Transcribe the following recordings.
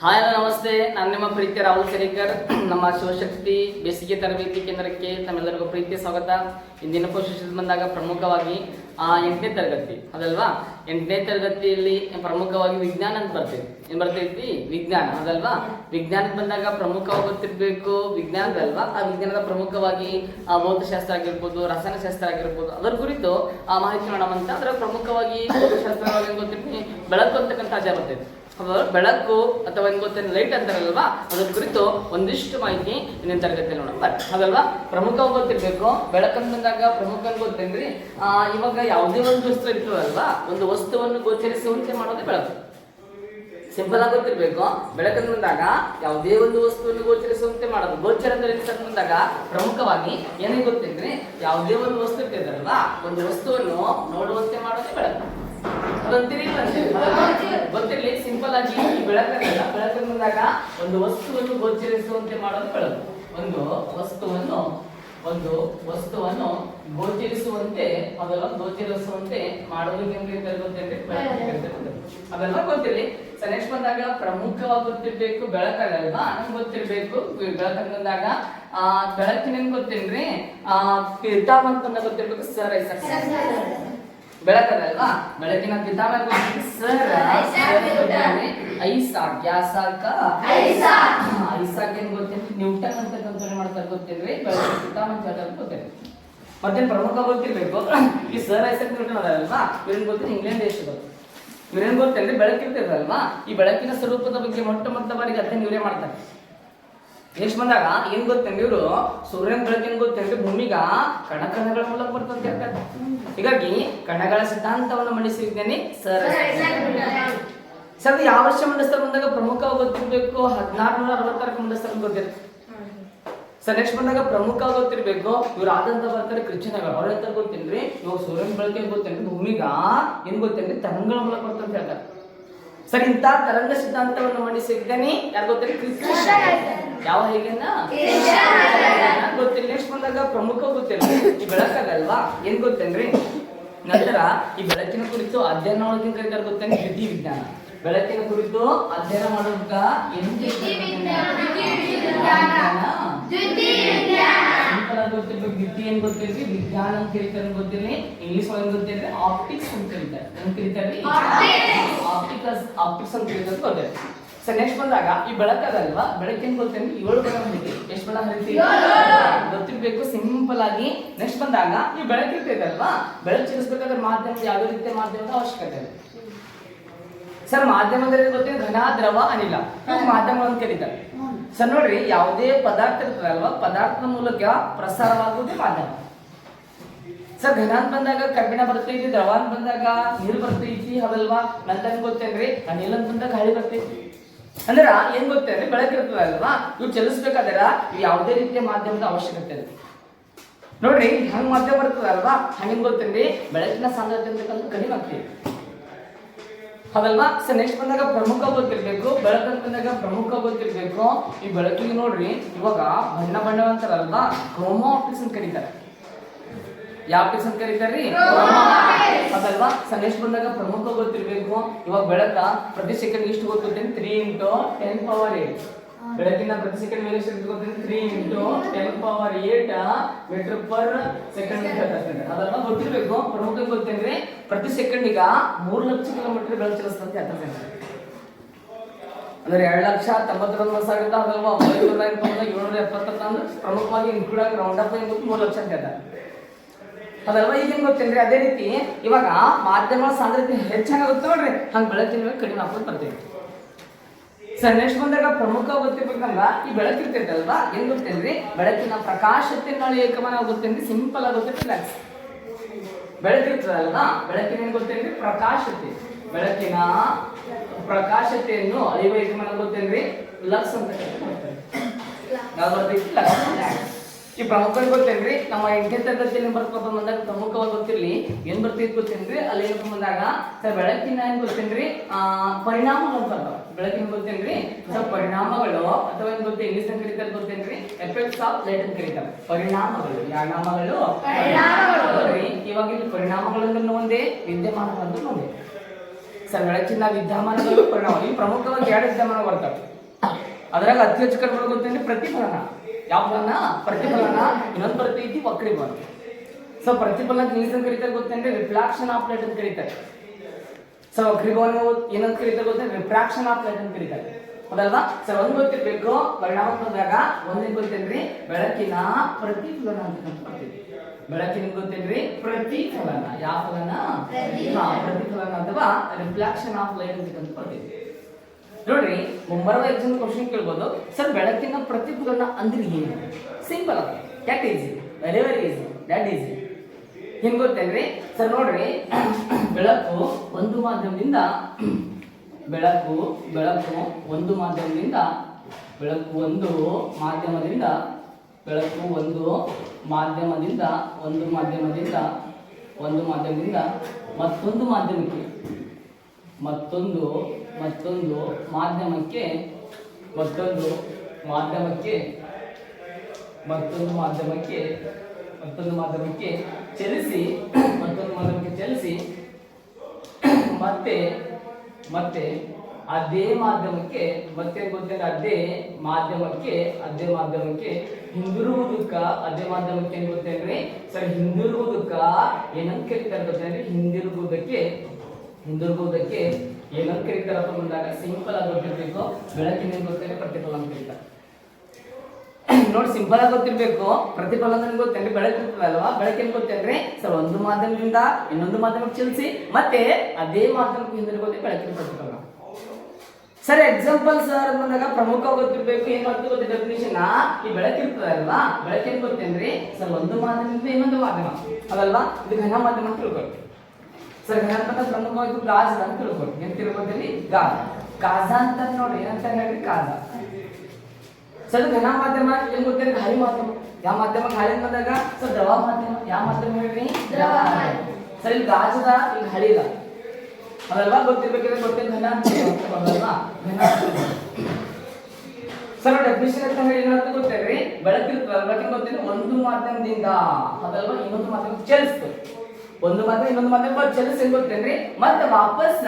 Hi ನಮಸ್ತೆ, ನಾನು ನಿಮ್ಮ ಪ್ರೀತಿಯ ರಾಹುಲ್ ಸರಿಕರ್. ನಮ್ಮ ಶಿವಶಕ್ತಿ ಬೇಸಿಗೆ ತರಬೇತಿ ಕೇಂದ್ರಕ್ಕೆ ತಮ್ಮೆಲ್ಲರಿಗೂ ಪ್ರೀತಿಯ ಸ್ವಾಗತ. ಇಂದಿನ ಪೋಷಿಸಿದ ಬಂದಾಗ ಪ್ರಮುಖವಾಗಿ 8ನೇ ತರಗತಿ ಅದಲ್ವಾ. 8ನೇ ತರಗತಿಯಲ್ಲಿ ಪ್ರಮುಖವಾಗಿ ವಿಜ್ಞಾನ ಅಂತ ಬರ್ತೈತಿ. ಏನ್ ಬರ್ತೈತಿ? ವಿಜ್ಞಾನ ಅದಲ್ವಾ. ವಿಜ್ಞಾನಕ್ಕೆ ಬಂದಾಗ ಪ್ರಮುಖವಾಗಿ ಗೊತ್ತಿರಬೇಕು ವಿಜ್ಞಾನದಲ್ವಾ. ಆ ವಿಜ್ಞಾನದ ಪ್ರಮುಖವಾಗಿ ಭೌತಶಾಸ್ತ್ರ ಆಗಿರ್ಬೋದು, ರಸಾಯನಶಾಸ್ತ್ರ ಆಗಿರ್ಬೋದು, ಅದರ ಕುರಿತು ಮಾಹಿತಿ ಮಾಡೋಣ. ಅದರ ಪ್ರಮುಖವಾಗಿ ಭೌತಶಾಸ್ತ್ರವಾಗಿ ಗೊತ್ತಿರ್ತೀನಿ ಬೆಳಕು ಅಂತಕ್ಕಂಥ ಅಧ್ಯಾಯ ಬರ್ತೈತಿ. ಬೆಳಕು ಅಥವಾ ಏನ್ ಗೊತ್ತೇನೆ ಲೈಟ್ ಅಂತಾರಲ್ವಾ, ಅದ್ರ ಕುರಿತು ಒಂದಿಷ್ಟು ಮಾಹಿತಿ ಇಂದಿನ ತರಗತಿಯಲ್ಲಿ ನೋಡೋಣ ಅದಲ್ವಾ. ಪ್ರಮುಖವಾಗಿ ಗೊತ್ತಿರ್ಬೇಕು ಬೆಳಕಂತ ಬಂದಾಗ ಪ್ರಮುಖ ಗೊತ್ತೇನ್ರಿ. ಇವಾಗ ಯಾವುದೇ ಒಂದು ವಸ್ತು ಇರ್ತದಲ್ವಾ, ಒಂದು ವಸ್ತುವನ್ನು ಗೋಚರಿಸುವಂತೆ ಮಾಡೋದೇ ಬೆಳಕು. ಸಿಂಪಲ್ ಆಗಿ ಗೊತ್ತಿರ್ಬೇಕು. ಬೆಳಕಂತ ಬಂದಾಗ ಯಾವುದೇ ಒಂದು ವಸ್ತುವನ್ನು ಗೋಚರಿಸುವಂತೆ ಮಾಡೋದು. ಗೋಚರ ಬಂದಾಗ ಪ್ರಮುಖವಾಗಿ ಏನೇ ಗೊತ್ತೇನ್ರಿ, ಯಾವುದೇ ಒಂದು ವಸ್ತು ಇರ್ತದಲ್ವಾ, ಒಂದು ವಸ್ತುವನ್ನು ನೋಡುವಂತೆ ಮಾಡೋದೇ ಬೆಳಕು. ಗೊತ್ತಿರಲಿ. ಸಿಂಪಲ್ ಆಗಿ ಈ ಬೆಳಕನ್ನ ಬಂದಾಗ ಒಂದು ವಸ್ತುವನ್ನು ಗೋಚರಿಸುವಂತೆ ಮಾಡೋದು ಬೆಳಕು. ಒಂದು ವಸ್ತುವನ್ನು ಗೋಚರಿಸುವಂತೆ ಮಾಡೋದಕ್ಕೆ ಗೊತ್ತೇನ್ರಿ ಅದೆಲ್ಲ ಗೊತ್ತಿರಲಿ. ಸೊ ನೆಕ್ಸ್ಟ್ ಬಂದಾಗ ಪ್ರಮುಖವಾಗಿ ಗೊತ್ತಿರ್ಬೇಕು ಬೆಳಕಲ್ವಾ. ನಮ್ಗೆ ಗೊತ್ತಿರ್ಬೇಕು ಬೆಳಕಂತ ಬಂದಾಗ ಬೆಳಕಿನ ಗೊತ್ತೇನ್ರಿ ಪಿತಾಮ ಅಂತ ಗೊತ್ತಿರ್ಬೇಕು. ಸರ್ ಬೆಳಕದಲ್ವಾ. ಬೆಳಕಿನ ಪಿತಾಮ ಐಸಾಕ್ ಏನ್ ಗೊತ್ತೇನ್ರಿ, ನ್ಯೂಟನ್ ಅಂತ ಕನ್ಸಿಡರ್ ಮಾಡ್ತಾರೆ ಗೊತ್ತೇನ್ರಿ. ಬೆಳಕಿನ ಪಿತಾಮ ಅಂತ ಹೇಳ್ತಾರೆ ಗೊತ್ತೇನ್ರಿ. ಮತ್ತೇನ್ ಪ್ರಮುಖ ಗೊತ್ತಿರ್ಬೇಕು ಈ ಸರ್ ಐಸಾಕ್ ನ್ಯೂಟನ್ ಅದಲ್ವಾ. ಇವ್ರೇನ್ ಗೊತ್ತೇನೆ ಇಂಗ್ಲೆಂಡ್ ದೇಶದವರು. ಇವ್ರೇನ್ ಗೊತ್ತೇನ್ರಿ ಬೆಳಕಿರ್ತದಲ್ವಾ, ಈ ಬೆಳಕಿನ ಸ್ವರೂಪದ ಬಗ್ಗೆ ಮೊಟ್ಟ ಬಾರಿಗೆ ಅಧ್ಯಯನ ಇವರೇ ಮಾಡ್ತಾರೆ. ನೆಕ್ಸ್ಟ್ ಬಂದಾಗ ಏನ್ ಗೊತ್ತೇನ್ರಿ, ಇವರು ಸೂರ್ಯನ ಬೆಳಕಿನ ಗೊತ್ತೇನ್ರಿ ಭೂಮಿಗ ಕಣಗಳ ಮೂಲಕ ಬರ್ತಂತ ಹೇಳ್ತಾರೆ. ಹೀಗಾಗಿ ಕಣಗಳ ಸಿದ್ಧಾಂತವನ್ನು ಮಂಡಿಸಿದ್ದೇನೆ ಸರ್. ಸರ್ ಯಾವ ವರ್ಷ ಮಂಡಿಸ್ತಾರೆ ಬಂದಾಗ ಪ್ರಮುಖವಾಗಿ ಗೊತ್ತಿರ್ಬೇಕು 1660 ಮಂಡಿಸ್ತಾರೆ ಗೊತ್ತಿರುತ್ತೆ. ಸರ್ ನೆಕ್ಸ್ಟ್ ಬಂದಾಗ ಪ್ರಮುಖ ಗೊತ್ತಿರ್ಬೇಕು ಇವ್ರು ಆದಂತ ಬರ್ತಾರೆ ಕ್ರಿಶ್ಚಿಯನ್ಗಳು. ಅವ್ರ ಎಂತ ಗೊತ್ತೇನ್ರಿ, ಇವಾಗ ಸೂರ್ಯನ ಬೆಳಕಿನ ಗೊತ್ತೇನ್ರಿ ಭೂಮಿಗ ಏನ್ ಗೊತ್ತೇನ್ರಿ ತರಂಗಗಳ ಮೂಲಕ ಬರ್ತಂತ ಹೇಳ್ತಾರೆ. ಸರ್ ಇಂಥ ತರಂಗ ಸಿದ್ಧಾಂತವನ್ನು ಮಂಡಿಸಿದ್ದೇನೆ ಯಾರು ಗೊತ್ತೇನ್ರಿ? ಯಾವ ಹೇಗೆನ ಗೊತ್ತಿಲ್ಲ. ನೆಕ್ಸ್ಟ್ ಬಂದಾಗ ಪ್ರಮುಖ ಗೊತ್ತಿಲ್ಲ ಈ ಬೆಳಕಲ್ವಾ. ಏನ್ ಗೊತ್ತೇನ್ರಿ, ನಂತರ ಈ ಬೆಳಕಿನ ಕುರಿತು ಅಧ್ಯಯನ ಮಾಡೋದಕ್ಕೆ ಕರೀತಾರೆ ಗೊತ್ತೇನೆ ದ್ಯುತಿ ವಿಜ್ಞಾನ. ಬೆಳಕಿನ ಕುರಿತು ಅಧ್ಯಯನ ಮಾಡೋದಕ್ಕ ಗೊತ್ತಿರ್ಬೇಕು. ದ್ಯುತಿ ಏನ್ ಗೊತ್ತಿರ್ರಿ ವಿಜ್ಞಾನ ಅಂತ ಕರೀತಾರೆ ಗೊತ್ತಿರಲಿ. ಇಂಗ್ಲಿಷ್ ಒಳಗೆ ಗೊತ್ತಿರ್ರಿ ಆಪ್ಟಿಕ್ಸ್ ಅಂತ ಕರೀತಾರೆ. ಏನ್ ಕರೀತಾರೆ? ಆಪ್ಟಿಕ್ಸ್ ಅಂತ ಕರೀತಾರೆ ಗೊತ್ತಿರಿ. ಸರ್ ನೆಕ್ಸ್ಟ್ ಬಂದಾಗ ಈ ಬೆಳಕದಲ್ವಾ, ಬೆಳಕಿನ ಗೊತ್ತೇನ್ರಿ 7 ಬಣ್ಣ ಹೊಂದಿದೆ. ಎಷ್ಟು ಬಣ್ಣ ಹೊಂದಿದೆ ಗೊತ್ತಿರ್ಬೇಕು ಸಿಂಪಲ್ ಆಗಿ. ನೆಕ್ಸ್ಟ್ ಬಂದಾಗ ಈ ಬೆಳಕಿರ್ತೈತಲ್ವಾ, ಬೆಳಕು ಚಲಿಸಬೇಕಾದ್ರೆ ಮಾಧ್ಯಮ ಯಾವುದೇ ರೀತಿಯ ಮಾಧ್ಯಮದ ಅವಶ್ಯಕತೆ ಇದೆ. ಸರ್ ಮಾಧ್ಯಮದಲ್ಲಿ ಗೊತ್ತೇನೆ ಘನ, ದ್ರವ, ಅನಿಲ ಮಾಧ್ಯಮ ಅಂತ ಕರೀತಾರೆ. ಸರ್ ನೋಡ್ರಿ ಯಾವುದೇ ಪದಾರ್ಥ ಇರ್ತದಲ್ವಾ, ಪದಾರ್ಥದ ಮೂಲಕ ಪ್ರಸಾರವಾಗುವುದೇ ಮಾಧ್ಯಮ. ಸರ್ ಘನ ಅಂತ ಬಂದಾಗ ಕಬ್ಬಿಣ ಬರ್ತೈತಿ, ದ್ರವ ಅಂತ ಬಂದಾಗ ನೀರು ಬರ್ತೈತಿ ಹೌದಲ್ವಾ. ನಂತರ ಗೊತ್ತೇನ್ರಿ ಅನಿಲ ಅಂತ ಬಂದಾಗ ಗಾಳಿ ಬರ್ತೈತಿ. ಅಂದ್ರ ಏನ್ ಗೊತ್ತೇನ್ರಿ ಬೆಳಕಿರ್ತದಲ್ವಾ, ಇವು ಚಲಿಸ್ಬೇಕಾದ್ರ ಯಾವುದೇ ರೀತಿಯ ಮಾಧ್ಯಮದ ಅವಶ್ಯಕತೆ ಇದೆ. ನೋಡ್ರಿ ಹಂಗ ಮಾಧ್ಯಮ ಬರ್ತದಲ್ವಾ, ಹಂಗೇನ್ ಗೊತ್ತೇನ್ರಿ ಬೆಳಕಿನ ಸಾಂದ್ರತೆ ಅಂತಕ್ಕಂಥ ಕಡಿಮೆ ಆಗ್ತೈತಿ ಹೌದಲ್ವಾ. ಸರ್ ನೆಕ್ಸ್ಟ್ ಬಂದಾಗ ಪ್ರಮುಖ ಗೊತ್ತಿರ್ಬೇಕು. ಬೆಳಕಂತ ಬಂದಾಗ ಪ್ರಮುಖ ಗೊತ್ತಿರ್ಬೇಕು ಈ ಬೆಳಕಿಗೆ ನೋಡ್ರಿ ಇವಾಗ ಬಣ್ಣ ಅಂತಾರಲ್ವಾ, ಕ್ರೋಮಾ ಆಪ್ಟಿಕ್ಸ್ ಅಂತ ಕರೀತಾರೆ. ಯಾವ ಆಪ್ಟಿಕ್ಸ್ ಅಂತ ಕರೀತಾರ್ರಿ? ಅದಲ್ವಾ. ಸರ್ ನೆಕ್ಸ್ಟ್ ಬಂದಾಗ ಪ್ರಮುಖ ಗೊತ್ತಿರ್ಬೇಕು ಇವಾಗ ಬೆಳಕ ಪ್ರತಿ ಸೆಕೆಂಡ್ ಎಷ್ಟು ಗೊತ್ತೇನೆ 3 × 10⁸. ಬೆಳಕಿನ ಪ್ರತಿ ಸೆಕೆಂಡ್ ಮೇಲೆ ಎಷ್ಟು ಗೊತ್ತೇನೆ 3 × 10⁸ ಮೀಟರ್/ಸೆಕೆಂಡ್ ಅದೆಲ್ಲ ಗೊತ್ತಿರ್ಬೇಕು. ಪ್ರಮುಖ ಗೊತ್ತೇನ್ರಿ ಪ್ರತಿ ಸೆಕೆಂಡಿಗ 3 ಲಕ್ಷ ಕಿಲೋಮೀಟರ್ ಬೆಳಕು ಚಲಿಸ್ತಂತೆ ಹೇಳ್ತಾರೆ. ಅಂದ್ರೆ 2,99,100 ಅದಲ್ವಾ. 770 ಅಂದ್ರೆ ಪ್ರಮುಖವಾಗಿ ಇನ್ಕ್ಲೂಡ್ ಆಗಿ ರೌಂಡ್ ಅಪ್ 3 ಲಕ್ಷ ಅಂತ ಹೇಳ್ತಾರೆ ಅದಲ್ವಾ. ಈಗೇನ್ ಗೊತ್ತೇನ್ರಿ ಅದೇ ರೀತಿ ಇವಾಗ ಮಾಧ್ಯಮ ಸಾಂದ್ರತೆ ಹೆಚ್ಚಾಗುತ್ತೆ ನೋಡ್ರಿ, ಹಂಗ ಬೆಳಕಿನ ಕಡಿಮೆ ಹಾಕೋದು ಬರ್ತೈತಿ. ಸರ್ ನೆಕ್ಸ್ಟ್ ಬಂದಾಗ ಪ್ರಮುಖ ಗೊತ್ತಿರ್ಬೇಕಂದ್ರ ಈ ಬೆಳಕಿರ್ತೈತಲ್ವಾ, ಏನ್ ಗೊತ್ತೇನ್ರಿ ಬೆಳಕಿನ ಪ್ರಕಾಶತೆಯನ್ನು ಏಕಮಾನ ಗೊತ್ತೇನ್ರಿ ಸಿಂಪಲ್ ಆಗಿ ಗೊತ್ತಿಲ್ಲ. ಬೆಳಕಿರ್ತದಲ್ವಾ, ಬೆಳಕಿನ ಏನ್ ಗೊತ್ತೇನ್ರಿ ಪ್ರಕಾಶತೆ. ಬೆಳಕಿನ ಪ್ರಕಾಶತೆಯನ್ನು ಅಳೆಯುವ ಏಕಮಾನ ಗೊತ್ತೇನ್ರಿ ಲಕ್ಸ್ ಅಂತ ಬರ್ತೈತಿ. ಈ ಪ್ರಮುಖ ಗೊತ್ತೇನ್ರಿ ನಮ್ಮ 8ನೇ ತರಗತಿಯಲ್ಲಿ ಬರ್ಕೊಂಡು ಬಂದಾಗ ಪ್ರಮುಖವಾಗಿ ಗೊತ್ತಿರ್ಲಿ ಏನ್ ಬರ್ತೈತಿ ಗೊತ್ತೇನ್ರಿ ಅಲ್ಲಿ ಏನಪ್ಪ ಬಂದಾಗ ಸರ್ ಬೆಳಕಿನ ಏನ್ ಗೊತ್ತೇನ್ರಿ ಪರಿಣಾಮಗಳು ಅಂತ ಬೆಳಕಿನ ಗೊತ್ತೇನ್ರಿ ಸರ್ ಪರಿಣಾಮಗಳು ಅಥವಾ ಏನ್ ಗೊತ್ತೇ ಇಂಗ್ಲಿಷ್ ಅಂತ ಕರೀತಾರೆ ಗೊತ್ತೇನ್ರಿ ಎಫೆಕ್ಟ್ಸ್ ಆಫ್ ಲೈಟ್ ಅಂತ ಕರೀತಾರೆ. ಪರಿಣಾಮಗಳು ಯಾವ ನಾಮಗಳು ಇವಾಗ ಇಲ್ಲಿ ಪರಿಣಾಮಗಳು ಒಂದೇ ವಿದ್ಯಮಾನಗಳು ಒಂದೇ. ಸರ್ ಬೆಳಕಿನ ವಿದ್ಯಮಾನಗಳು ಪರಿಣಾಮ. ಈ ಪ್ರಮುಖವಾಗಿ 2 ವಿದ್ಯಮಾನ ಬರ್ತವೆ. ಅದ್ರಾಗ ಅತಿ ಹೆಚ್ಚು ಕಡಿಮೆ ಗೊತ್ತೇನೆ ಪ್ರತಿಫಲನ. ಯಾವ ಫಲನ? ಪ್ರತಿಫಲನ. ಇನ್ನೊಂದು ಬರ್ತೈತಿ ವಕ್ರೀಭವನ. ಸೊ ಪ್ರತಿಫಲನ ಇಂಗ್ಲಿಷ್ ಅಂತ ಕರೀತಾರೆ ಗೊತ್ತೇನೆ ರಿಫ್ಲಾಕ್ಷನ್ ಆಫ್ ಲೈಟ್ ಅಂತ ಕರೀತಾರೆ. ಸೊ ವಕ್ರೀಭವನ ಏನಂತ ಕರೀತಾರೆ ಗೊತ್ತೇನೆ ರಿಫ್ರಾಕ್ಷನ್ ಆಫ್ ಲೈಟ್ ಅಂತ ಕರೀತಾರೆ. ಹೌದಲ್ವಾ? ಸರ್ ಒಂದು ಗೊತ್ತಿರ್ಬೇಕು ಪರಿಣಾಮಾತ್ಮಕದಾಗ ಒಂದೇನು ಗೊತ್ತೇನ್ರಿ ಬೆಳಕಿನ ಪ್ರತಿಫಲನ ಅಂತ ಬರ್ತೀವಿ. ಬೆಳಕಿನ ಗೊತ್ತೇನ್ರಿ ಪ್ರತಿಫಲನ. ಯಾವ ಫಲನ? ಪ್ರತಿಫಲನ ಅಥವಾ ರಿಫ್ಲಾಕ್ಷನ್ ಆಫ್ ಲೈಟ್ ಅಂತ ಬರ್ತೀವಿ. ನೋಡ್ರಿ ಮುಂಬರುವ ಎಕ್ಸಾಮ್ ಕ್ವಶನ್ ಕೇಳ್ಬೋದು, ಸರ್ ಬೆಳಕಿನ ಪ್ರತಿಫಲನ ಅಂದ್ರೆ ಏನು? ಸಿಂಪಲ್ ಆಗಿ cat easy, very easy, that easy. ಏನ್ ಗೊತ್ತೇನ್ರಿ ಸರ್? ನೋಡ್ರಿ ಬೆಳಕು ಒಂದು ಮಾಧ್ಯಮದಿಂದ ಬೆಳಕು ಒಂದು ಮಾಧ್ಯಮದಿಂದ ಮತ್ತೊಂದು ಮಾಧ್ಯಮಕ್ಕೆ ಚಲಿಸಿ ಮತ್ತೆ ಅದೇ ಮಾಧ್ಯಮಕ್ಕೆ ಹಿಂದಿರುವುದಕ್ಕ ಅದೇ ಮಾಧ್ಯಮಕ್ಕೆ ಏನ್ ಗೊತ್ತೇನ್ರಿ ಸರ್? ಹಿಂದಿರುವುದಕ್ಕ ಏನಂತ ಕರೀತಾರೆ ಗೊತ್ತೇನ್ರಿ? ಹಿಂದಿರುಗುವುದಕ್ಕೆ ಏನಂತ ಕರೀತಾರಪ್ಪ ಬಂದಾಗ ಸಿಂಪಲ್ ಆಗಿ ಗೊತ್ತಿರ್ಬೇಕು. ಬೆಳಕಿನ ಏನ್ ಗೊತ್ತೇನೆ ಪ್ರತಿಫಲನ ಅಂತ ಕರೀತಾರೆ. ನೋಡಿ ಸಿಂಪಲ್ ಆಗಿ ಗೊತ್ತಿರ್ಬೇಕು. ಪ್ರತಿಫಲನ ಗೊತ್ತೇನ್ರಿ ಬೆಳಕಿರ್ತದಲ್ವಾ? ಬೆಳಕಿನ ಗೊತ್ತೇನ್ರಿ ಸರ್? ಒಂದು ಮಾಧ್ಯಮದಿಂದ ಇನ್ನೊಂದು ಮಾಧ್ಯಮಕ್ಕೆ ಚಲಿಸಿ ಮತ್ತೆ ಅದೇ ಮಾಧ್ಯಮಕ್ಕೆ ಹಿಂದಿರುಗೋದೇ ಬೆಳಕಿನ ಪ್ರತಿಫಲನ. ಸರ್ ಎಕ್ಸಾಂಪಲ್ ಸರ್ ಬಂದಾಗ ಪ್ರಮುಖ ಗೊತ್ತಿರ್ಬೇಕು. ಏನ್ ಮಾಡ್ತೀವಿ ಗೊತ್ತಿ ಡೆಫಿನಿಷನ್? ಈ ಬೆಳಕಿರ್ತದಲ್ವಾ? ಬೆಳಕಿನ ಗೊತ್ತೇನ್ರಿ ಸರ್? ಒಂದು ಮಾಧ್ಯಮದಿಂದ ಇನ್ನೊಂದು ಮಾಧ್ಯಮ ಅದಲ್ವಾ? ಇದು ಘನ ಮಾಧ್ಯಮ ಅಂತ ತಿಳ್ಕೊಳ್ಳಿ ಸರ್. ಘನ ಅಂತ ಪ್ರಮುಖವಾಗಿ ಗಾಜ್ ಅಂತ ತಿಳ್ಕೊಳ್ಳಿ. ಏನ್ ತಿಳ್ಕೊತೀವಿ? ಗಾಜ ಅಂತ ನೋಡ್ರಿ ಏನಂತ ಹೇಳ್ರಿ ಕಾಜ. ಸರ್ ಘನ ಮಾಧ್ಯಮ ಏನ್ ಗೊತ್ತೇನೆ? ಗಾಳಿ ಮಾಧ್ಯಮ. ಯಾವ ಮಾಧ್ಯಮ? ಗಾಳಿ ಬಂದಾಗ ಸರ್ ದ್ರವ ಮಾಧ್ಯಮ. ಯಾವ ಮಾಧ್ಯಮ ಹೇಳ್ರಿ? ದ್ರವ. ಸರ್ ಇಲ್ಲಿ ಗಾಜದ ಇಲ್ಲಿ ಗಾಳಿ ಇಲ್ಲ ಅದಲ್ವಾ? ಗೊತ್ತಿರ್ಬೇಕಿದ್ರೆ ಗೊತ್ತೇನೆ ಘನ ಅಲ್ವಾ? ಘನ. ಸರ್ ಡೆಫಿನಿಷನ್ ಅಂತ ಹೇಳಿ ಏನಂತ ಗೊತ್ತೇನ್ರಿ? ಬೆಳಕಿನ ಗೊತ್ತೇನೆ ಒಂದು ಮಾಧ್ಯಮದಿಂದ ಅದಲ್ವಾ ಇನ್ನೊಂದು ಮಾಧ್ಯಮಕ್ಕೆ ಚಲಿಸ್ತದೆ. ಒಂದು ಮಾಧ್ಯಮ ಇನ್ನೊಂದು ಮಾಧ್ಯಮ ಚಲಿಸಿ ಗೊತ್ತೇನ್ರಿ ಮತ್ತೆ ವಾಪಸ್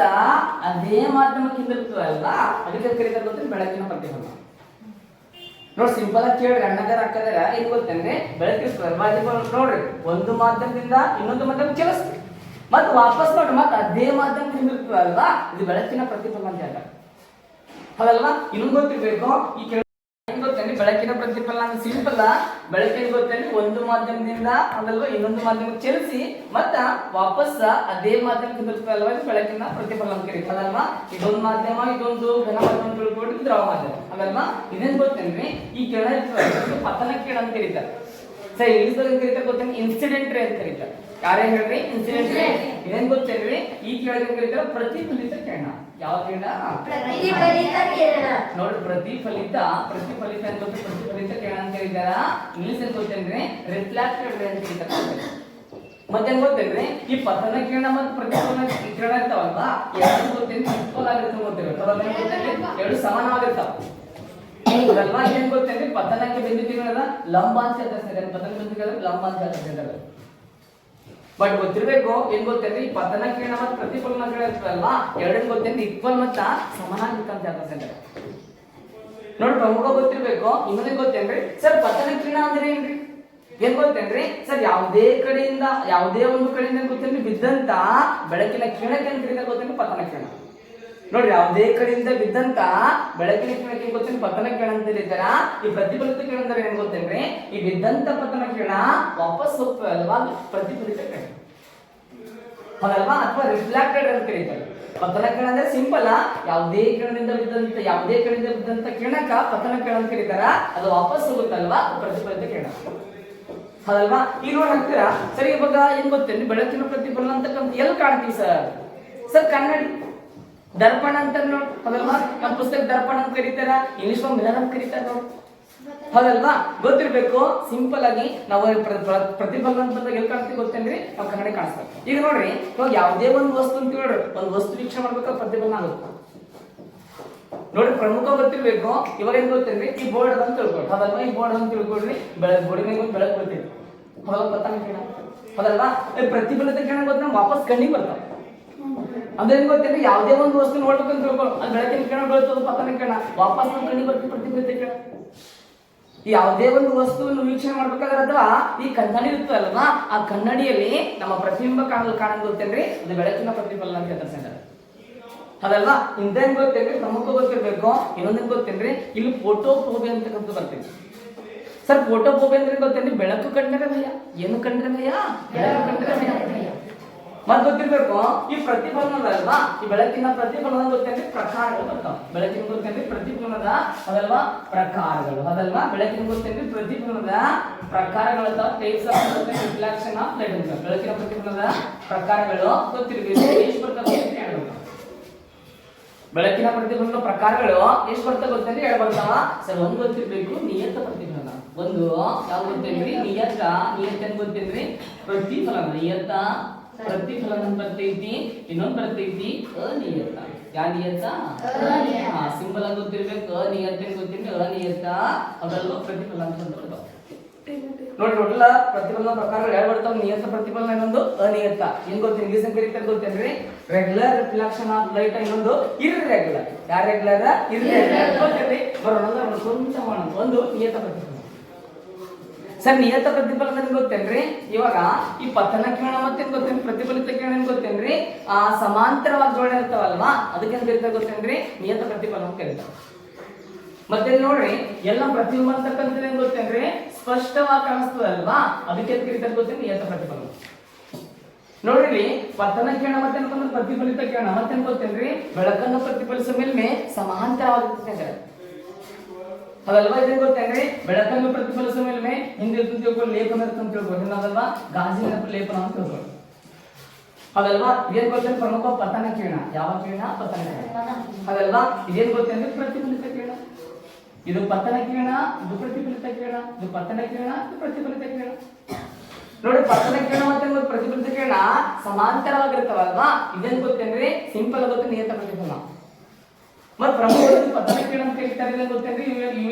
ಅದೇ ಮಾಧ್ಯಮಕ್ಕೆ ಹಿಂದಿರುತ್ತದಲ್ವಾ? ಅದಕ್ಕೆ ಕರೀತಾರೆ ಗೊತ್ತೇನೆ ಬೆಳಕಿನ ಪ್ರತಿಫಲನ. ನೋಡಿ ಸಿಂಪಲ್ ಆಗಿ ಕೇಳ್ರಿ ಅಣ್ಣಗಾರ ಅಕ್ಕದಾರ ಏನ್ ಗೊತ್ತೇನ್ರಿ? ಬೆಳಕಿರ್ತದಲ್ವಾ? ನೋಡ್ರಿ ಒಂದು ಮಾಧ್ಯಮದಿಂದ ಇನ್ನೊಂದು ಮಾಧ್ಯಮ ಚಲಿಸ್ತದೆ ಮತ್ತೆ ವಾಪಸ್ ನೋಡ್ರಿ ಮತ್ತೆ ಅದೇ ಮಾಧ್ಯಮಕ್ಕೆ ಹಿಂದಿರುತ್ತದಲ್ವಾ? ಇದು ಬೆಳಕಿನ ಪ್ರತಿಫಲನ ಅಂತ ಹೇಳ್ತಾರೆ. ಹೌದಲ್ವಾ? ಇನ್ನೊಂದು ಗೊತ್ತಿರ್ಬೇಕು. ಈ ಗೊತ್ತೇನೆ ಬೆಳಕಿನ ಪ್ರತಿಫಲನ ಸಿಂಪಲ್. ಬೆಳಕಿನ ಗೊತ್ತೇನೆ ಒಂದು ಮಾಧ್ಯಮದಿಂದ ಅದಲ್ವಾ ಇನ್ನೊಂದು ಮಾಧ್ಯಮಕ್ಕೆ ಚಲಿಸಿ ಮತ್ತ ವಾಪಸ್ ಅದೇ ಮಾಧ್ಯಮಕ್ಕೆ ಹಿಂದಿರುತ್ತದಲ್ವಾ? ಇದು ಬೆಳಕಿನ ಪ್ರತಿಫಲನ ಅಂತ ಕರೀತಾರೆ. ಅದಲ್ವಾ? ಇದೊಂದು ಮಾಧ್ಯಮ, ಇದೊಂದು ಘನ ಮಾಧ್ಯಮ ತಿಳ್ಕೊಂಡು ದ್ರವ ಮಾಧ್ಯಮ ಅದಲ್ವಾ? ಇದೇನ್ ಗೊತ್ತೇನ್ರಿ? ಈ ಕಿರಣ ಇರ್ತದೆ ಪತನ ಕಿರಣ ಅಂತ ಕರೀತಾರೆ. ಸರ್ ಇಂಗ್ಲಿಷ್ ಕರೀತಾರೆ ಗೊತ್ತೇನೆ ಇನ್ಸಿಡೆಂಟ್ ರೇ ಅಂತ ಕರೀತಾರೆ. ಯಾರೇ ಹೇಳ್ರಿ? ಇನ್ಸಿಡೆಂಟ್ ರೇ. ಇದೇನ್ ಗೊತ್ತೇನ್ರಿ? ಈ ಕಿರಣ ಕರೀತಾರೆ ಪ್ರತಿಫಲಿತ ಕಿರಣ. ಯಾವ ಕಿರಣ? ನೋಡಿ ಪ್ರತಿಫಲಿತ ಅಂತ ಪ್ರತಿಫಲಿತ ಕಿರಣ ಅಂತ ಕರೀತಾರ. ಇಂಗ್ಲಿಷ್ ಅಂತ ಗೊತ್ತೇನ್ರಿ ರಿಫ್ಲೆಕ್ಟೆಡ್ ರೇ ಅಂತ ಕರೀತಾರೆ. ಮತ್ತೆ ಗೊತ್ತೇನ್ರಿ ಈ ಪತನ ಕಿರಣ ಮತ್ತು ಪ್ರತಿಫಲನ ಕಿರಣ ಇರ್ತಾವಲ್ವಾ? ಎರಡು ಗೊತ್ತೇನ್ರಿ ಈಕ್ವಲ್ ಆಗಿರ್ತಾವ ಗೊತ್ತಿರುತ್ತೆ. ಎರಡು ಸಮಾನವಾಗಿರ್ತಾವ ಅಲ್ವಾ? ಏನ್ ಗೊತ್ತೇನ್ರಿ ಪತನಕ್ಕೆ ಬಿಂದುಗಳನ್ನ ಲಂಬ ಅಂತ ಹೇಳ್ತಾರೆ. ಪತನ ಬಿಂದುಗಳ ಲಂಬ ಅಂತ ಹೇಳ್ತಾರೆ. ಬಟ್ ಗೊತ್ತಿರ್ಬೇಕು ಏನ್ ಗೊತ್ತೇನ್ರಿ ಈ ಪತನ ಕಿರಣ ಮತ್ತು ಪ್ರತಿಫಲನ ಕಿರಣ ಇರ್ತದಲ್ವಾ? ಎರಡನ್ನ ಗೊತ್ತೇನ್ರಿ ಈಕ್ವಲ್ ಮತ್ತ ಸಮನಾಗಿರ್ತ ಅಂತ ಹೇಳ್ತಾರೆ. ನೋಡಿ ಪ್ರಮುಖ ಗೊತ್ತಿರ್ಬೇಕು. ಇನ್ನೊಂದೇ ಗೊತ್ತೇನ್ರಿ ಸರ್ ಪತನ ಕಿರಣ ಅಂದ್ರೆ ಏನ್ರಿ? ಏನ್ ಗೊತ್ತೇನ್ರಿ ಸರ್? ಯಾವುದೇ ಒಂದು ಕಡೆಯಿಂದ ಗೊತ್ತೇನ್ರಿ ಬಿದ್ದಂತ ಬೆಳಕಿನ ಕಿರಣಕ್ಕೆ ಏನ್ ಕರೀತಾರೆ ಗೊತ್ತೇನ್ರಿ? ಪತನ ಕಿರಣ. ನೋಡ್ರಿ ಯಾವುದೇ ಕಡೆಯಿಂದ ಬಿದ್ದಂತ ಬೆಳಕಿನ ಕಿರಣಕ್ಕೆ ಗೊತ್ತೇನೆ ಪತನ ಕಿರಣ ಅಂತ ಕರೀತಾರ. ಈ ಪ್ರತಿಫಲಿತ ಕಿರಣ ಅಂದ್ರೆ ಏನ್ ಗೊತ್ತೇನ್ರಿ? ಈ ಬಿದ್ದಂತ ಪತನ ಕಿರಣ ವಾಪಸ್ ಹೋಗ್ತದಲ್ವಾ? ಪ್ರತಿಫಲಿತ ಕಿರಣ ಅದಲ್ವಾ? ಅಥವಾ ರಿಫ್ಲೆಕ್ಟೆಡ್ ಅಂತ ಕರೀತಾರೆ. ಪತನ ಕಿರಣ ಅಂದ್ರೆ ಸಿಂಪಲ್ ಯಾವುದೇ ಕಡೆಯಿಂದ ಬಿದ್ದಂತ ಕಿರಣಕ್ಕ ಪತನ ಕಿರಣ ಅಂತ ಕರೀತಾರ. ಅದು ವಾಪಸ್ ಹೋಗುತ್ತಲ್ವಾ? ಪ್ರತಿಫಲಿತ ಕಿರಣ ಅದಲ್ವಾ? ಈಗ ನೋಡಿ ಹಾಕ್ತೀರಾ ಸರಿ. ಇವಾಗ ಏನ್ ಗೊತ್ತೇನ್ರಿ ಬೆಳಕಿನ ಪ್ರತಿಫಲನ ಅಂತಕ್ಕಂಥ ಎಲ್ಲಿ ಕಾಣ್ತೀವಿ ಸರ್? ಕನ್ನಡಿ ದರ್ಪಣ ಅಂತ ನೋಡಿ ಹೌದಲ್ವಾ? ನಮ್ಮ ಪುಸ್ತಕ ದರ್ಪಣ ಅಂತ ಕರೀತಾರ. ಇಂಗ್ಲಿಷ್ ಮಿರರ್ ಅಂತ ಕರೀತಾರ ನೋಡಿ ಹೌದಲ್ವಾ? ಗೊತ್ತಿರ್ಬೇಕು. ಸಿಂಪಲ್ ಆಗಿ ನಾವು ಪ್ರತಿಫಲನ ಅಂತ ಬಂದಾಗ ಎಲ್ಲಿ ಕಾಣ್ತೀವಿ ಗೊತ್ತೇನ್ರಿ? ನಾವು ಕನ್ನಡಿ ಕಾಣಿಸ್ತಾರೆ. ಈಗ ನೋಡ್ರಿ ಇವಾಗ ಯಾವುದೇ ಒಂದು ವಸ್ತು ಅಂತ ಹೇಳ್ರಿ ಒಂದು ವಸ್ತು ವೀಕ್ಷಣೆ ಮಾಡ್ಬೇಕಾದ್ರೆ ಪ್ರತಿಫಲನ ಆಗುತ್ತೆ. ನೋಡಿ ಪ್ರಮುಖ ಗೊತ್ತಿರ್ಬೇಕು. ಇವಾಗ ಏನ್ ಗೊತ್ತೇನ್ರಿ ಈ ಬೋರ್ಡ್ ಅಂತ ತಿಳ್ಕೊಳ್ರಿ ಹೌದಲ್ವಾ? ಈ ಬೋರ್ಡ್ ಅಂತ ತಿಳ್ಕೊಳ್ರಿ ಬೋರ್ಡಿನ ಮೇಲೆ ಬೆಳಕು ಬರ್ತೈತಿ ಹೌದಲ್ವಾ? ಪತನ ಕಿರಣ ಹೌದಲ್ವಾ? ಪ್ರತಿಫಲಿತ ಕಿರಣ ಗೊತ್ತ ವಾಪಸ್ ಕಣ್ಣಿಗೆ ಬರ್ತಾವ ಅಂದ್ರೆ ಏನ್ ಗೊತ್ತೇನ್ರಿ ಯಾವುದೇ ಒಂದು ವಸ್ತು ನೋಡ್ಬೇಕಂತ ತಿಳ್ಕೊಳ್ಳೋ ಅದು ಬೆಳಕಿನ ಕಿರಣ ಬೀಳ್ತದ ಪತನ ಕಿರಣ ವಾಪಸ್ ನಮ್ಮ ಕಣ್ಣಿಗೆ ಬರ್ತಿ ಪ್ರತಿಫಲಿತ ಕಿರಣ. ಯಾವುದೇ ಒಂದು ವಸ್ತುವನ್ನು ವೀಕ್ಷಣೆ ಮಾಡ್ಬೇಕಾದ್ರೆ ಅಥವಾ ಈ ಕನ್ನಡಿ ಇರ್ತದಲ್ವಾ ಆ ಕನ್ನಡಿಯಲ್ಲಿ ನಮ್ಮ ಪ್ರತಿಬಿಂಬ ಕಾಣಲು ಗೊತ್ತೇನ್ರಿ ಅದು ಬೆಳಕಿನ ಪ್ರತಿಫಲನ ಅಂತ ಹೇಳ್ತಾರೆ. ಅದಲ್ವಾ ಇಂದೇನ್ ಗೊತ್ತೇನ್ರಿ ಪ್ರಮುಖ ಗೊತ್ತಿರ್ಬೇಕು. ಇನ್ನೊಂದೇನ್ ಗೊತ್ತೇನ್ರಿ ಇಲ್ಲಿ ಫೋಟೋಫೋಬಿಯಾ ಅಂತಕ್ಕಂಥ ಬರ್ತೀವಿ ಸರ್. ಫೋಟೋಫೋಬಿಯಾ ಅಂದ್ರೆ ಗೊತ್ತೇನ್ರಿ ಬೆಳಕು ಕಂಡ್ರೆ ಭಯ. ಏನು ಕಂಡ್ರೆ ಭಯ? ಬೆಳಕು ಕಂಡ್ರೆ ಭಯ. ಮತ್ ಗೊತ್ತಿರ್ಬೇಕು ಈ ಪ್ರತಿಫಲನದ ಅಲ್ವಾ ಈ ಬೆಳಕಿನ ಪ್ರತಿಫಲನ ಗೊತ್ತೇನ್ರಿ ಪ್ರಕಾರಗಳು ಬರ್ತಾವ. ಬೆಳಕಿನ ಗೊತ್ತೇನ್ರಿ ಪ್ರತಿಫಲನದ ಅದಲ್ವಾ ಪ್ರಕಾರಗಳು ಅದಲ್ವಾ ಬೆಳಕಿನ ಗೊತ್ತೇನ್ರಿ ಪ್ರತಿಫಲನದ ಪ್ರಕಾರಗಳು types of reflection of light ಅಂತ. ಬೆಳಕಿನ ಪ್ರತಿಫಲನದ ಪ್ರಕಾರಗಳು ಗೊತ್ತಿರ್ಬೇಕು. ಎಷ್ಟು ಬರ್ತಾವ ಅಂತ ಹೇಳ್ಬೇಕು. ಬೆಳಕಿನ ಪ್ರತಿಫಲನ ಪ್ರಕಾರಗಳು ಎಷ್ಟು ಬರ್ತಾವ ಗೊತ್ತೇನ್ರಿ ಎರಡು ಬರ್ತಾವ ಸರ್. ಒಂದು ಗೊತ್ತಿರ್ಬೇಕು ನಿಯತ ಪ್ರತಿಫಲನ. ಒಂದು ಯಾವ ಗೊತ್ತೇನ್ರಿ ನಿಯತ. ನಿಯತ ಏನ್ ಗೊತ್ತೇನ್ರಿ ಪ್ರತಿಫಲನ. ನಿಯತ ಪ್ರತಿಫಲನ ಬರ್ತೈತಿ. ಇನ್ನೊಂದು ಬರ್ತೈತಿ ಅನಿಯತ. ಯಾವ ನಿಯತ? ಸಿಂಬಲ್ ಅಂತ ಗೊತ್ತಿರ್ಬೇಕು. ಅನಿಯತ ಏನ್ ಗೊತ್ತೇನ್ರಿ ಅನಿಯತ ಅವೆಲ್ಲ ಪ್ರತಿಫಲನ ಅಂತ ಬರ್ತಾವ ನೋಡಿ. ಟೋಟಲ್ ಪ್ರತಿಫಲನ ಪ್ರಕಾರಗಳು ಎರಡು ಬರ್ತಾವ. ನಿಯತ ಪ್ರತಿಫಲನ ಇನ್ನೊಂದು ಅನಿಯತ. ಏನ್ ಗೊತ್ತ ಇಂಗ್ಲಿಷ್ ಕರೀತಾರೆ ಗೊತ್ತೇನ್ರಿ ರೆಗ್ಯುಲರ್ ರಿಫ್ಲೆಕ್ಷನ್ ಆಫ್ ಲೈಟ್ ಇನ್ನೊಂದು ಇರ್ರೆಗ್ಯುಲರ್. ಯಾವ ರೆಗ್ಯುಲರ್? ಇರ್ರೆಗ್ಯುಲರ್ ಗೊತ್ತೇನ್ರಿ ಬರೋಣ ಕೊಂಚ ಮಾಡೋಣ. ಒಂದು ನಿಯತ ಪ್ರತಿಫಲನ ಸರ್. ನಿಯತ ಪ್ರತಿಫಲನ ಗೊತ್ತೇನ್ರಿ ಇವಾಗ ಈ ಪತನ ಕಿರಣ ಮತ್ತೇನ್ ಗೊತ್ತೇನ್ರಿ ಪ್ರತಿಫಲಿತ ಕಿರಣ ಏನ್ ಗೊತ್ತೇನ್ರಿ ಸಮಾಂತರವಾಗಿ ಜೋಡಣೆ ಇರ್ತಾವಲ್ವಾ ಅದಕ್ಕೆ ಕರೀತಾರೆ ಗೊತ್ತೇನ್ರಿ ನಿಯತ ಪ್ರತಿಫಲನ ಕರೀತಾರೆ. ಮತ್ತೆ ನೋಡ್ರಿ ಎಲ್ಲ ಪ್ರತಿಬಿಂಬ ಅಂತಕ್ಕಂಥದ್ದು ಏನ್ ಗೊತ್ತೇನ್ರಿ ಸ್ಪಷ್ಟವಾಗಿ ಕಾಣಿಸ್ತದಲ್ವಾ ಅದಕ್ಕೆ ಕರೀತಾರೆ ಗೊತ್ತೇನ್ರಿ ನಿಯತ ಪ್ರತಿಫಲನ. ನೋಡ್ರಿ ಪತನ ಕಿರಣ ಮತ್ತೆ ಪ್ರತಿಫಲಿತ ಕಿರಣ ಮತ್ತೇನ್ ಗೊತ್ತೇನ್ರಿ ಬೆಳಕನ್ನು ಪ್ರತಿಫಲಿಸುವ ಮೇಲ್ಮೆ ಸಮಾಂತರವಾಗಿರ್ತದೆ ಅದಲ್ವಾ. ಇದೇನ್ ಗೊತ್ತೇನ್ರಿ ಬೆಳಕನ್ನು ಪ್ರತಿಫಲಿಸುವ ಮೇಲ್ಮೆ ಹಿಂದೆ ತಿಳ್ಕೊಂಡು ಲೇಪನ ಅಂತ ತಿಳ್ಕೊಂಡು ಹಿಂದಲ್ವಾ ಗಾಜಿನ ಲೇಪನ ಅಂತ ತಿಳ್ಕೊಂಡು ಅದಲ್ವಾ. ಇದೇನ್ ಗೊತ್ತೇನ್ರಿ ಪ್ರಮುಖ ಪತನ ಕಿರಣ. ಯಾವ ಕಿರಣ? ಪತನ ಕಿರಣ ಅದಲ್ವಾ. ಇದೇನ್ ಗೊತ್ತೇನ್ರಿ ಪ್ರತಿಫಲಿತ ಕಿರಣ. ಇದು ಪತನ ಕಿರಣ, ಇದು ಪ್ರತಿಫಲಿತ ಕಿರಣ. ಇದು ಪತನ ಕಿರಣ, ಇದು ಪ್ರತಿಫಲಿತ ಕಿರಣ. ನೋಡಿ ಪತನ ಕಿರಣ ಮತ್ತೆ ಪ್ರತಿಫಲಿತ ಕಿರಣ ಸಮಾಂತರವಾಗಿರ್ತಾವಲ್ವಾ ಇದೇನ್ ಗೊತ್ತೇನ್ರಿ ಸಿಂಪಲ್ ಗೊತ್ತ ನಿಯತ ಪ್ರತಿಫಲನ. ಮತ್ ಪ್ರಮುಖ ಪತನ ಕಿರಣ ಅಂತ ಕರೀತಾರೆ ಗೊತ್ತೇನ್ರಿ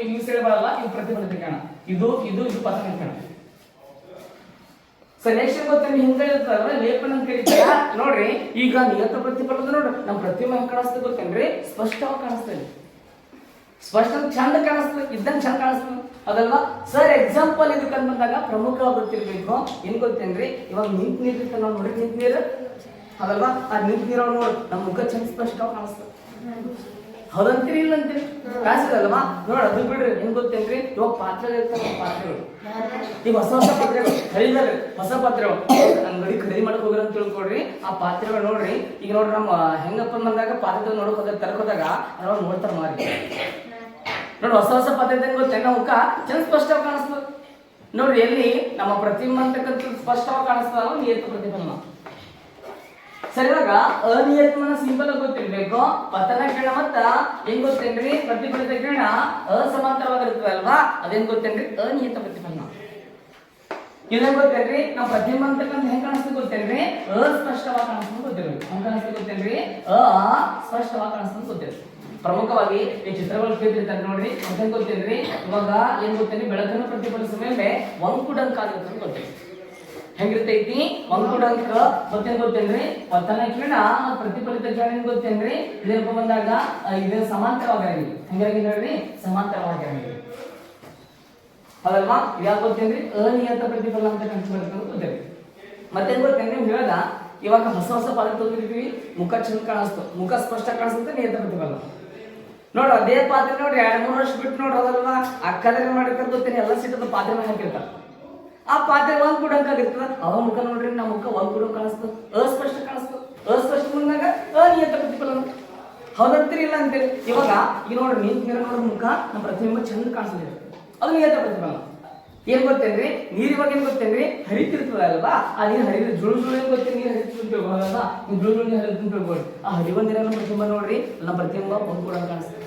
ಇವು ಸೈಡ್ ಬರಲ್ಲ ಇದು ಪ್ರತಿಫಲಿತ ಕಿರಣ. ಇದು ಇದು ಇದು ಪತನ ಕಿರಣ. ಸರ್ ನೆಕ್ಸ್ಟ್ ಗೊತ್ತೇನ್ರಿ ಹಿಂದೆ ಇರ್ತಾರಲ್ಲ ಲೇಪನ ಅಂತ ಕರೀತಾರ. ನೋಡ್ರಿ ಈಗ ನಿಯತ ಪ್ರತಿಫಲನ ನೋಡ್ರಿ ನಮ್ಮ ಪ್ರತಿಬಿಂಬ ಹೆಂಗ್ ಕಾಣಿಸ್ತದೆ ಗೊತ್ತೇನ್ರಿ ಸ್ಪಷ್ಟವಾಗಿ ಕಾಣಿಸ್ತದೆ. ಸ್ಪಷ್ಟ ಚಂದ ಕಾಣಿಸ್ತದೆ ಇದ್ದಂಗೆ ಚಂದ ಕಾಣಿಸ್ತದೆ ಅದಲ್ವಾ ಸರ್. ಎಕ್ಸಾಂಪಲ್ ಇದಕ್ಕೆ ಬಂದಾಗ ಪ್ರಮುಖವಾಗಿ ಗೊತ್ತಿರ್ಬೇಕು ಏನ್ ಗೊತ್ತೇನ್ರಿ ಇವಾಗ ನಿಂತ ನೀರು ನಾವು ನೋಡಿ ನಿಂತ ನೀರು ಅದಲ್ವಾ ಆ ನಿಂತ ನೀರು ನೋಡಿ ನಮ್ಮ ಮುಖ ಚಂದ ಸ್ಪಷ್ಟವಾಗಿ ಕಾಣಿಸ್ತದೆ. ಹೌದಂತೀರಿ ಇಲ್ಲ ಅಂತೀರಿ ಕಾಣಿಸ್ತದಲ್ವಾ ನೋಡಿ. ಅದು ಬಿಡ್ರಿ ಏನ್ ಗೊತ್ತೇನ್ರಿ ಇವಾಗ ಪಾತ್ರೆಗಳು ಇರ್ತಾವ ಪಾತ್ರೆಗಳು ಈಗ ಹೊಸ ಹೊಸ ಪಾತ್ರೆಗಳು ಖರೀದಾರೆ ಹೊಸ ಪಾತ್ರೆಗಳು ಅಂಗಡಿ ಖರೀದಿ ಮಾಡಕ್ ಹೋಗಿರ ಅಂತ ತಿಳ್ಕೊಡ್ರಿ. ಆ ಪಾತ್ರೆಗಳು ನೋಡ್ರಿ ಈಗ ನೋಡ್ರಿ ನಮ್ಮ ಹೆಂಗಪ್ಪ ಬಂದಾಗ ಪಾತ್ರೆ ನೋಡಕ್ ಹೋದಾಗ ತರಕೋದಾಗ ಅದ್ರ ನೋಡ್ತಾರ ಮಾರಿ ನೋಡಿ ಹೊಸ ಹೊಸ ಪಾತ್ರೆ ಗೊತ್ತೇನ ಮುಖ ಚಂದ ಸ್ಪಷ್ಟವಾಗಿ ಕಾಣಿಸ್ತದೆ. ನೋಡ್ರಿ ಎಲ್ಲಿ ನಮ್ಮ ಪ್ರತಿಬಿಂಬ ಅಂತಕ್ಕಂಥ ಸ್ಪಷ್ಟವಾಗಿ ಕಾಣಿಸ್ತದ ನಿಯತ ಪ್ರತಿಫಲನ. ಸರಿ ಇವಾಗ ಅನಿಯತನ ಸಿಂಪಲ್ ಗೊತ್ತಿರ್ಬೇಕು. ಪತನ ಕಿರಣ ಮತ್ತ ಏನ್ ಗೊತ್ತೇನ್ರಿ ಪ್ರತಿಫಲಿತ ಕಿರಣ ಅಸಮಾಂತರವಾಗಿರ್ತದಲ್ವಾ ಅದೇನ್ ಗೊತ್ತೇನ್ರಿ ಅನಿಯತ ಪ್ರತಿಫಲನ. ಇದೇನ್ ಗೊತ್ತೇನ್ರಿ ನಾವು ಪ್ರತಿಬಿಂಬ ಅಂತಕ್ಕಂಥ ಹೆಂಗ್ ಕಾಣಿಸ್ತದೆ ಗೊತ್ತೇನ್ರಿ ಅಸ್ಪಷ್ಟವಾಗಿ ಕಾಣಿಸ್ತದೆ ಗೊತ್ತಿರ್ಬೇಕು. ಹೆಂಗ್ ಕಾಣಿಸ್ತದೆ ಗೊತ್ತೇನ್ರಿ ಅಸ್ಪಷ್ಟವಾಗಿ ಕಾಣಿಸ್ತದೆ ಗೊತ್ತಿರ್ಬೇಕು. ಪ್ರಮುಖವಾಗಿ ಈ ಚಿತ್ರಗಳು ಕೇಳಿರ್ತಾರೆ ನೋಡ್ರಿ ಅಂತ ಗೊತ್ತೇನ್ರಿ ಇವಾಗ ಏನ್ ಗೊತ್ತೇನ್ರಿ ಬೆಳಕನ್ನು ಪ್ರತಿಫಲಿಸುವ ಮೇಲೆ ಒಂಕುಡಂಕ ಆಗಿರ್ತದೆ ಗೊತ್ತೇನ್ರಿ ಹೆಂಗಿರ್ತೈತಿ ಒಂಕುಡಂಕ ಗೊತ್ತೇನ್ ಗೊತ್ತೇನ್ರಿ ಪತನ ಕಿರಣ ಪ್ರತಿಫಲಿತ ಕಿರಣ ಏನ್ ಗೊತ್ತೇನ್ರಿ ಇದಕ್ಕೆ ಬಂದಾಗ ಇದು ಸಮಾಂತರವಾಗಿರಂಗಿಲ್ಲ. ಹೆಂಗಾಗಿದ್ರಿ ಸಮಾಂತರವಾಗಿರಂಗಿಲ್ಲ ಅದಲ್ವಾ. ಯಾಕೆ ಗೊತ್ತೇನ್ರಿ ಅನಿಯತ ಪ್ರತಿಫಲನ ಅಂತ ಕನ್ಸಿಬರ್ತದೆ ಗೊತ್ತೇನ್ರಿ. ಮತ್ತೇನ್ ಗೊತ್ತೇನ್ರಿ ಹೇಳ್ದ ಇವಾಗ ಹೊಸ ಹೊಸ ಪಾತ್ರೆ ತೊಗೊಂಡಿರ್ತೀವಿ ಮುಖ ಚಂದ ಕಾಣಿಸ್ತು ಮುಖ ಸ್ಪಷ್ಟ ಕಾಣಿಸುತ್ತೆ ನಿಯತ ಪ್ರತಿಫಲನ. ನೋಡ್ರಿ ಅದೇ ಪಾತ್ರೆ ನೋಡ್ರಿ 2-3 ವರ್ಷ ಬಿಟ್ಟು ನೋಡ್ರಿ ಅದಲ್ವಾ ಅಕ್ಕದಾಗ ಮಾಡಿರ್ತಾರೆ ಗೊತ್ತೇನೆ ಎಲ್ಲ ಸಿಟ್ಟದ ಪಾತ್ರೆ ಮೇಲೆ ಹಾಕಿರ್ತಾರೆ. ಆ ಪಾತ್ರೆ ಒಂದ್ ಗುಡಂಕ ಆಗಿರ್ತದ ಅವ ಮುಖ ನೋಡ್ರಿ ನಮ್ಮ ಮುಖ ಒಂದ್ ಗುಡ ಕಾಣಿಸ್ತದ ಅಸ್ಪಷ್ಟ ಕಾಣಿಸ್ತದ. ಅಸ್ಪಷ್ಟ ಬಂದಾಗ ಅನಿಯತ ಪ್ರತಿಫಲನ. ಹೌದಂತೀರಿ ಇಲ್ಲ ಅಂತೇಳಿ ಇವಾಗ ಈಗ ನೋಡ್ರಿ ನಿಂತ ನೀರ ನೋಡ್ರಿ ಮುಖ ನಮ್ಮ ಪ್ರತಿಬಿಂಬ ಚಂದ ಕಾಣಿಸ್ತದೆ ಅದು ನಿಯತ ಪ್ರತಿಫಲನ. ಏನ್ ಗೊತ್ತೇನ್ರಿ ನೀರ್ ಇವಾಗ ಏನ್ ಗೊತ್ತೇನ್ರಿ ಹರಿತಿರ್ತದ ಅಲ್ವಾ ಆ ನೀರು ಹರಿದ ಜುಳು ಜುಳು ಏನ್ ಗೊತ್ತೇನ್ ನೀರು ಹರಿತಿರ್ಬೋದಲ್ವಾ ಜುಳು ಜುಳು ನೀರು ಹರಿತಿರ್ಬೋದು. ಆ ಹರಿವ ನೀರ ನಮ್ಮ ಪ್ರತಿಬಿಂಬ ನೋಡ್ರಿ ನಮ್ಮ ಪ್ರತಿಬಿಂಬ ಒಂದ್ ಕೂಡ ಕಾಣಿಸ್ತದೆ.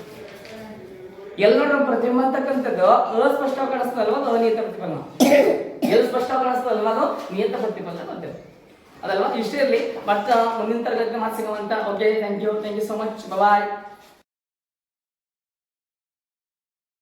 ಎಲ್ಲ ನೋಡ್ರಿ ನಮ್ಮ ಪ್ರತಿಬಿಂಬ ಅಂತಕ್ಕಂಥದ್ದು ಅಸ್ಪಷ್ಟವಾಗಿ ಕಾಣಿಸ್ತದಲ್ವಾ ಅದು ಅನಿಯತ ಪ್ರತಿಫಲನ. ಎಲ್ಲಿ ಸ್ಪಷ್ಟವಾಗಿ ಕಾಣಿಸ್ತದಲ್ವಾ ಅದು ನಿಯತ ಪ್ರತಿಫಲನ ಗೊತ್ತೇವೆ ಅದಲ್ವಾ. ಇಷ್ಟೇ ಇರ್ಲಿ ಮತ್ತ ಮುಂದಿನ ತರಗತಿ ಮಾತು ಸಿಗುವಂತ. Okay thank you so much bye.